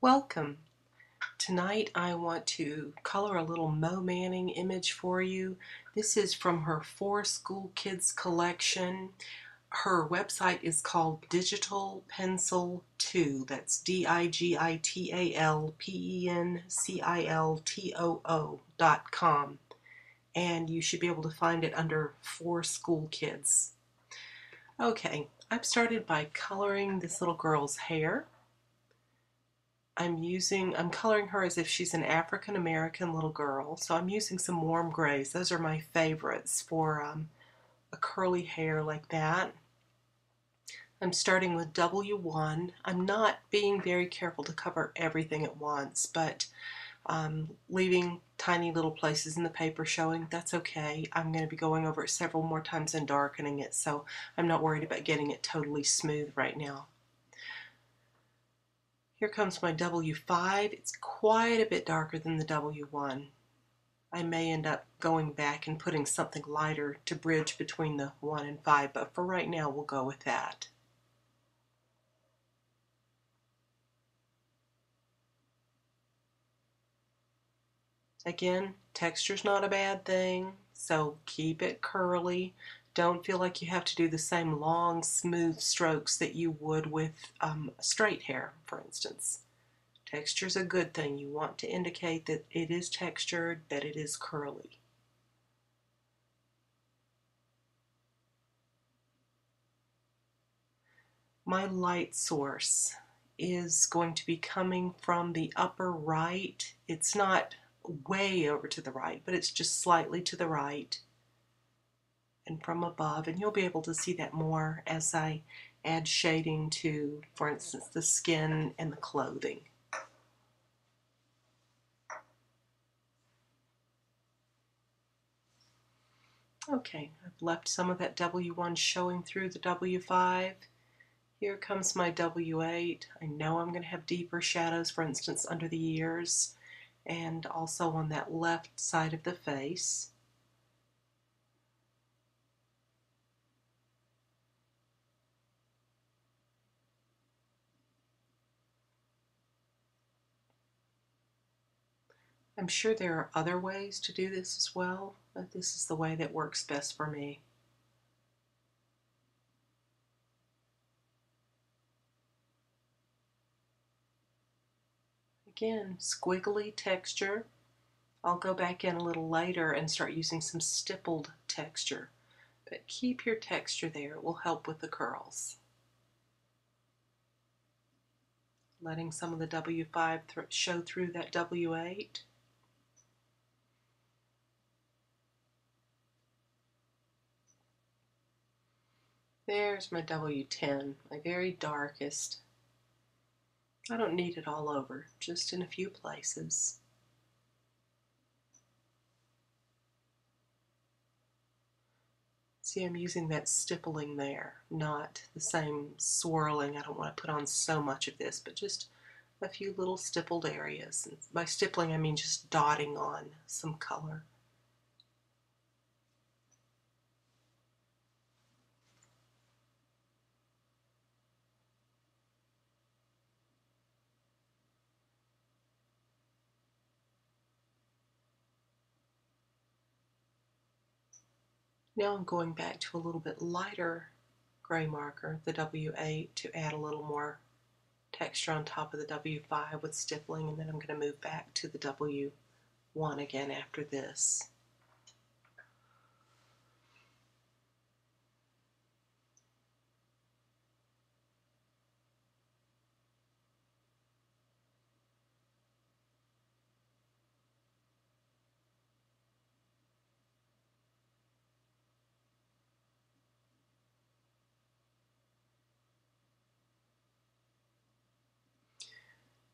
Welcome. Tonight I want to color a little Mo Manning image for you. This is from her For School Kids collection. Her website is called Digital Pencil 2. That's digitalpenciltoo.com. And you should be able to find it under For School Kids. Okay, I've started by coloring this little girl's hair. I'm coloring her as if she's an African American little girl, so I'm using some warm grays. Those are my favorites for a curly hair like that. I'm starting with W1. I'm not being very careful to cover everything at once, but leaving tiny little places in the paper showing, that's okay. I'm going to be going over it several more times and darkening it, so I'm not worried about getting it totally smooth right now. Here comes my W5. It's quite a bit darker than the W1. I may end up going back and putting something lighter to bridge between the 1 and 5, but for right now we'll go with that. Again, texture's not a bad thing, so keep it curly. Don't feel like you have to do the same long, smooth strokes that you would with straight hair, for instance. Texture's a good thing. You want to indicate that it is textured, that it is curly. My light source is going to be coming from the upper right. It's not way over to the right, but it's just slightly to the right and from above, and you'll be able to see that more as I add shading to, for instance, the skin and the clothing. Okay, I've left some of that W1 showing through the W5. Here comes my W8. I know I'm going to have deeper shadows, for instance, under the ears and also on that left side of the face. I'm sure there are other ways to do this as well, but this is the way that works best for me. Again, squiggly texture. I'll go back in a little later and start using some stippled texture, but keep your texture there. It will help with the curls. Letting some of the W5 show through that W8. There's my W10, my very darkest. I don't need it all over, just in a few places. See, I'm using that stippling there, not the same swirling. I don't want to put on so much of this, but just a few little stippled areas. And by stippling, I mean just dotting on some color. Now I'm going back to a little bit lighter gray marker, the W8, to add a little more texture on top of the W5 with stippling, and then I'm going to move back to the W1 again after this.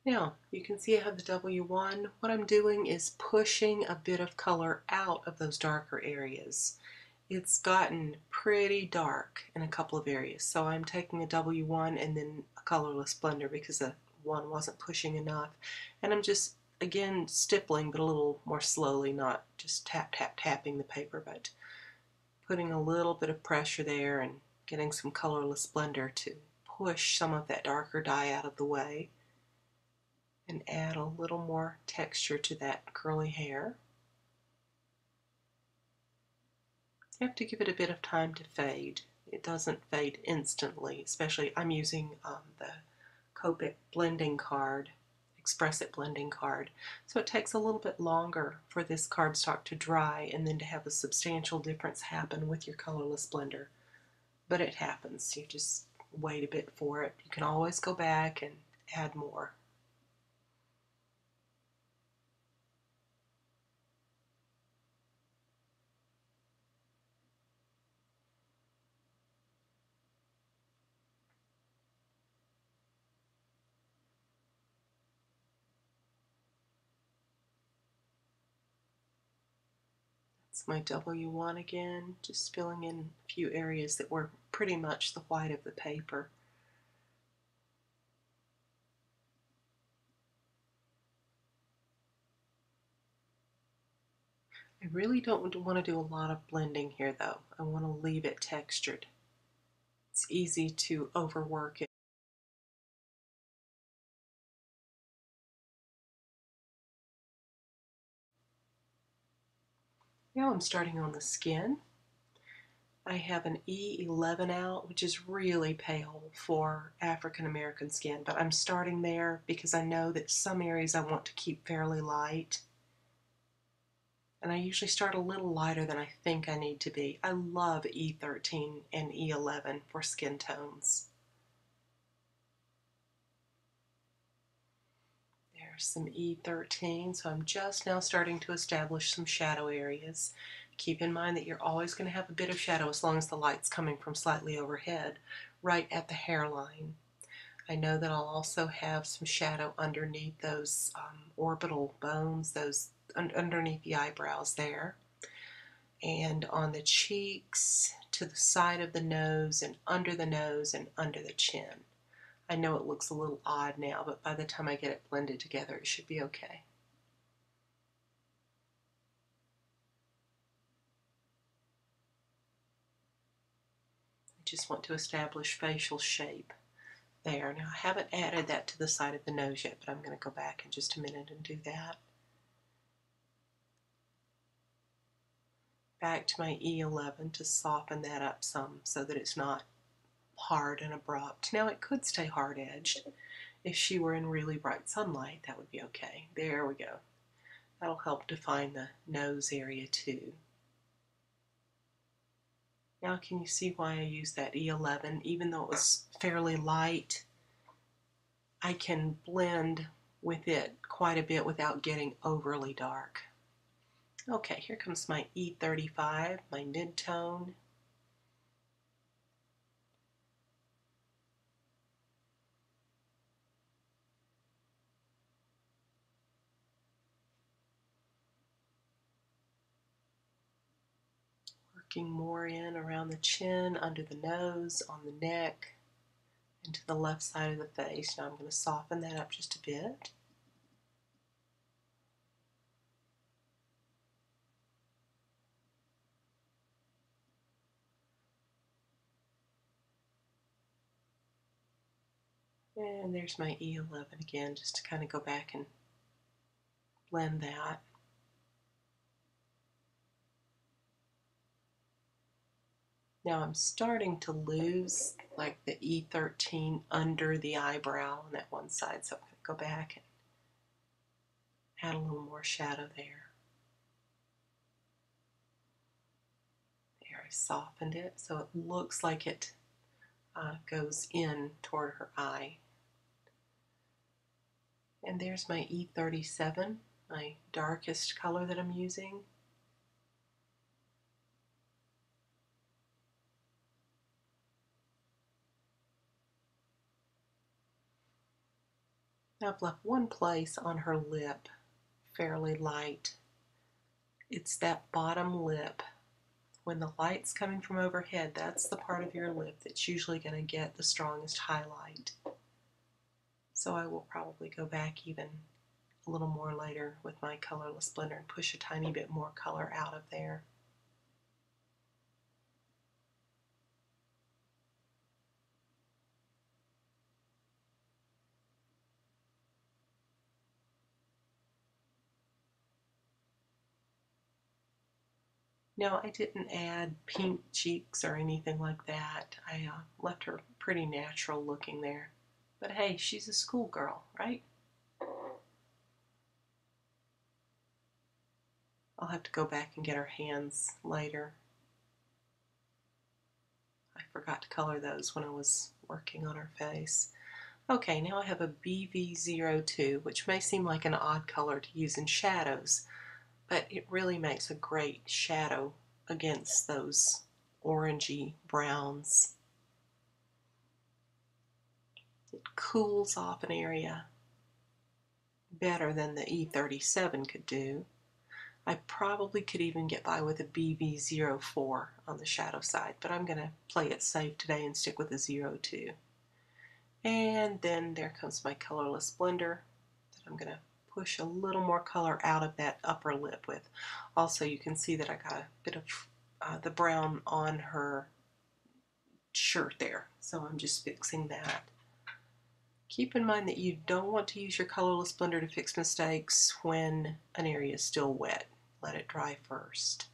Now, you can see I have the W1. What I'm doing is pushing a bit of color out of those darker areas. It's gotten pretty dark in a couple of areas, so I'm taking a W1 and then a colorless blender because the one wasn't pushing enough. And I'm just, again, stippling, but a little more slowly, not just tap, tap, tapping the paper, but putting a little bit of pressure there and getting some colorless blender to push some of that darker dye out of the way. and add a little more texture to that curly hair. You have to give it a bit of time to fade. It doesn't fade instantly, especially I'm using the Copic blending card, Express It blending card. So it takes a little bit longer for this cardstock to dry and then to have a substantial difference happen with your colorless blender. But it happens. You just wait a bit for it. You can always go back and add more. It's my W1 again, just filling in a few areas that were pretty much the white of the paper. I really don't want to do a lot of blending here though. I want to leave it textured. It's easy to overwork it. Now I'm starting on the skin. I have an E11 out, which is really pale for African American skin, but I'm starting there because I know that some areas I want to keep fairly light. And I usually start a little lighter than I think I need to be. I love E13 and E11 for skin tones. There's some E13, so I'm just now starting to establish some shadow areas. Keep in mind that you're always going to have a bit of shadow as long as the light's coming from slightly overhead, right at the hairline. I know that I'll also have some shadow underneath those orbital bones, those underneath the eyebrows there, and on the cheeks, to the side of the nose, and under the chin. I know it looks a little odd now, but by the time I get it blended together, it should be okay. I just want to establish facial shape there. Now, I haven't added that to the side of the nose yet, but I'm going to go back in just a minute and do that. Back to my E11 to soften that up some so that it's not hard and abrupt. Now, it could stay hard-edged. If she were in really bright sunlight, that would be okay. There we go. That'll help define the nose area too. Now can you see why I used that E11? Even though it was fairly light, I can blend with it quite a bit without getting overly dark. Okay, here comes my E35, my mid-tone. Working more in around the chin, under the nose, on the neck, and to the left side of the face. Now I'm going to soften that up just a bit. And there's my E11 again, just to kind of go back and blend that. Now I'm starting to lose like the E13 under the eyebrow on that one side, so I'm going to go back and add a little more shadow there. There, I softened it so it looks like it goes in toward her eye. And there's my E37, my darkest color that I'm using. Now I've left one place on her lip fairly light. It's that bottom lip. When the light's coming from overhead, that's the part of your lip that's usually going to get the strongest highlight. So I will probably go back even a little more later with my colorless blender and push a tiny bit more color out of there. Now, I didn't add pink cheeks or anything like that. I left her pretty natural looking there. But hey, she's a schoolgirl, right? I'll have to go back and get her hands later. I forgot to color those when I was working on her face. Okay, now I have a BV02, which may seem like an odd color to use in shadows, but it really makes a great shadow against those orangey browns. It cools off an area better than the E37 could do. I probably could even get by with a BV04 on the shadow side, but I'm going to play it safe today and stick with a 02. And then there comes my colorless blender that I'm going to push a little more color out of that upper lip with. Also, you can see that I got a bit of the brown on her shirt there, so I'm just fixing that. Keep in mind that you don't want to use your colorless blender to fix mistakes when an area is still wet. Let it dry first.